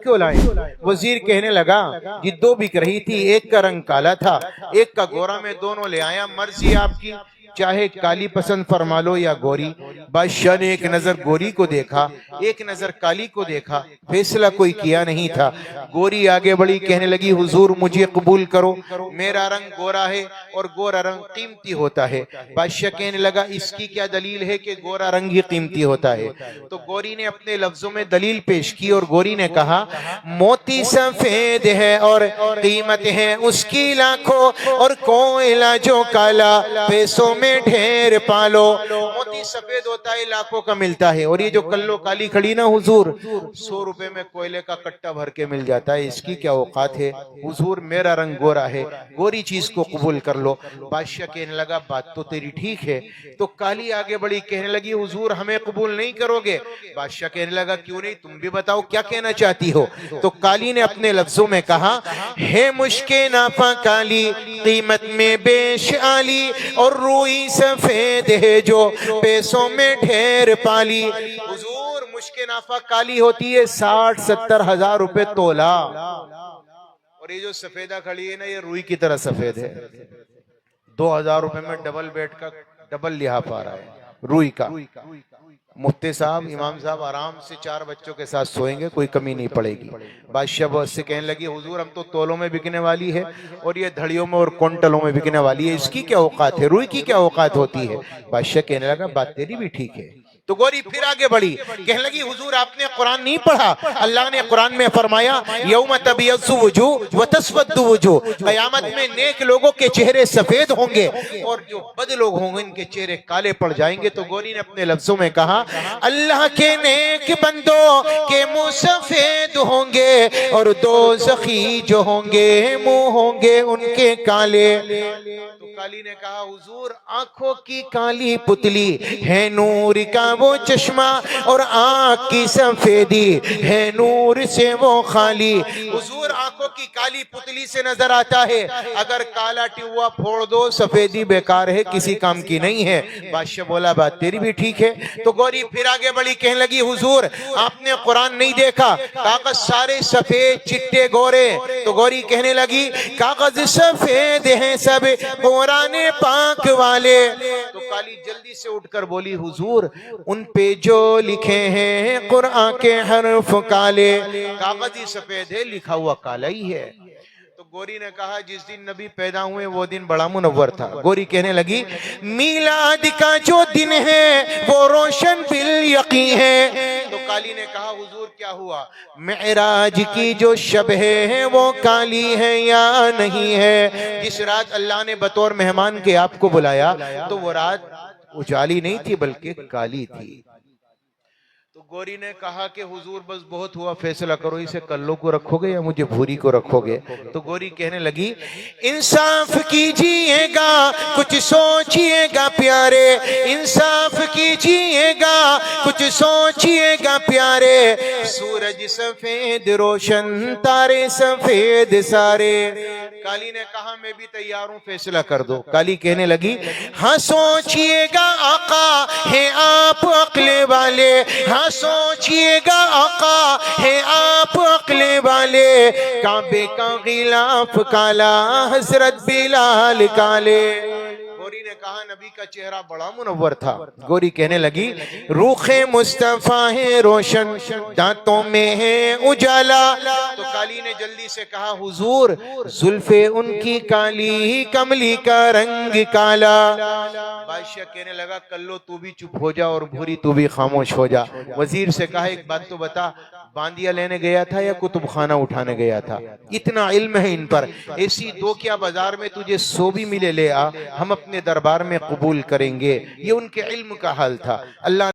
کیوں لائے؟ وزیر کہنے لگا یہ دو بک رہی تھی، ایک کا رنگ کالا تھا ایک کا گورا، میں دونوں لے آیا، مرضی آپ کی، چاہے کالی پسند فرما لو یا گوری۔ بادشاہ نے ایک نظر گوری کو دیکھا، ایک نظر کالی کو دیکھا، فیصلہ کوئی کیا نہیں تھا۔ گوری آگے بڑھی، کہنے لگی حضور مجھے قبول کرو، میرا رنگ گورا ہے اور گورا رنگ قیمتی ہوتا ہے۔ بادشاہ کہنے لگا اس کی کیا دلیل ہے کہ گورا رنگ ہی قیمتی ہوتا ہے؟ تو گوری نے اپنے لفظوں میں دلیل پیش کی اور گوری نے کہا موتی سفید ہے اور قیمت ہے اس کی لاکھوں، اور کوئلہ جو کالا پیسوں میں ڈھیر پالو۔ موتی سفید ہوتا ہے، لاکھوں کا ملتا ہے، اور یہ جو کلو کالی کھڑی نا حضور، 100 روپے میں کوئلے کا کٹا بھر کے مل جاتا ہے، اس کی کیا اوقات ہے؟ حضور میرا رنگ گورا ہے، گوری چیز کو قبول کر لو۔ بادشاہ کہنے لگا بات تو تیری ٹھیک ہے۔ تو کالی آگے بڑی، کہنے لگی حضور ہمیں قبول نہیں کرو گے؟ بادشاہ کہنے لگا کیوں نہیں، تم بھی بتاؤ کیا کہنا چاہتی ہو؟ تو کالی نے اپنے لفظوں میں کہا ہے مشک نافع کالی قیمت میں بیش عالی، اور روئی سفید ہے جو پیسوں میں ڈھیر پالی۔ حضور مشک نافع کالی ہوتی ہے 60-70 ہزار روپے تولا، اور یہ جو سفیدہ کھڑی ہے نا یہ روئی کی طرح سفید ہے، 2000 روپے میں ڈبل بیڈ کا ڈبل لحاف آ رہا ہے روئی کا۔ مفتی صاحب امام صاحب آرام سے 4 بچوں کے ساتھ سوئیں گے، کوئی کمی نہیں پڑے گی۔ بادشاہ بہت سے کہنے لگی حضور ہم تو تولوں میں بکنے والی ہے اور یہ دھڑیوں میں اور کونٹلوں میں بکنے والی ہے، اس کی کیا اوقات ہے؟ روئی کی کیا اوقات ہوتی ہے؟ بادشاہ کہنے لگا بات تیری بھی ٹھیک ہے۔ تو گوری پھر آگے بڑھی، کہنے لگی حضور آپ نے قرآن نہیں پڑھا؟ اللہ نے قرآن میں فرمایا یوم تبیض وجوہ وتسود وجوہ، قیامت میں نیک لوگوں کے چہرے سفید ہوں گے اور جو بد لوگ ہوں گے ان کے چہرے کالے پڑ جائیں گے۔ تو گوری نے اپنے لفظوں میں کہا اللہ کے نیک بندوں کے منہ سفید ہوں گے اور دوزخی جو ہوں گے منہ ہوں گے ان کے کالے۔ تو کالی نے کہا حضور آنکھوں کی کالی پتلی ہے نور کا وہ چشمہ، اور آنکھ کی سفیدی ہے نور سے وہ خالی۔ حضور آنکھوں کی کالی پتلی سے نظر آتا ہے، اگر کالا ٹیوا پھوڑ دو سفیدی بیکار ہے، کسی کام کی نہیں ہے۔ بادشاہ بولا بات تیری بھی ٹھیک ہے۔ تو گوری پھر آگے بڑی، کہنے لگی حضور آپ نے قرآن نہیں دیکھا؟ کاغذ سارے سفید چٹے گورے۔ تو گوری کہنے لگی کاغذ سفید ہیں سب قرآن پاک والے۔ تو کالی جلدی سے اٹھ کر بولی حضور ان پہ جو لکھے ہیں قرآن کے حرف کالے، کاغذ ہی سفید ہے لکھا ہوا کالا ہی ہے۔ تو گوری نے کہا جس دن نبی پیدا ہوئے وہ دن بڑا منور تھا۔ گوری کہنے لگی میلاد کا جو دن ہے وہ روشن بالیقین ہے۔ تو کالی نے کہا حضور کیا ہوا؟ معراج کی جو شب ہے وہ کالی ہے یا نہیں ہے؟ جس رات اللہ نے بطور مہمان کے آپ کو بلایا تو وہ رات اجالی نہیں تھی بلکہ کالی تھی۔ تو گوری نے کہا کہ حضور بس بہت ہوا، فیصلہ کرو اسے کلو کو رکھو گے یا مجھے بھوری کو رکھو گے؟ تو گوری کہنے لگی انصاف کیجئے گا کچھ سوچئے گا پیارے، انصاف کیجئے گا کچھ سوچئے گا پیارے، سورج سفید روشن تارے سفید سارے۔ کالی نے کہا میں بھی تیار ہوں، فیصلہ کر دو۔ کالی کہنے لگی ہاں سوچئے گا آقا ہے آپ عقل والے، ہاں سوچئے گا آقا ہے آپ عقل والے، کعبے کا غلاف کالا حضرت بلال کالے۔ گوری نے کہا نبی کا چہرہ بڑا منور تھا۔ گوری کہنے لگی روخ مصطفیٰ ہے روشن دانتوں میں ہے اجالا۔ تو کالی نے جلدی سے کہا حضور زلفیں ان کی کالی کملی کا رنگ کالا۔ بادشاہ کہنے لگا کلو تو بھی چپ ہو جا اور بھوری تو بھی خاموش ہو جا۔ وزیر سے کہا ایک بات تو بتا، باندیا لینے گیا تھا یا کتب خانہ اٹھانے گیا تھا؟ اتنا علم ہے ان پر، ایسی دو کیا بازار میں تجھے 100 بھی ملے لے آ، ہم اپنے دربار میں قبول کریں گے۔ یہ ان کے علم کا حال تھا۔ اللہ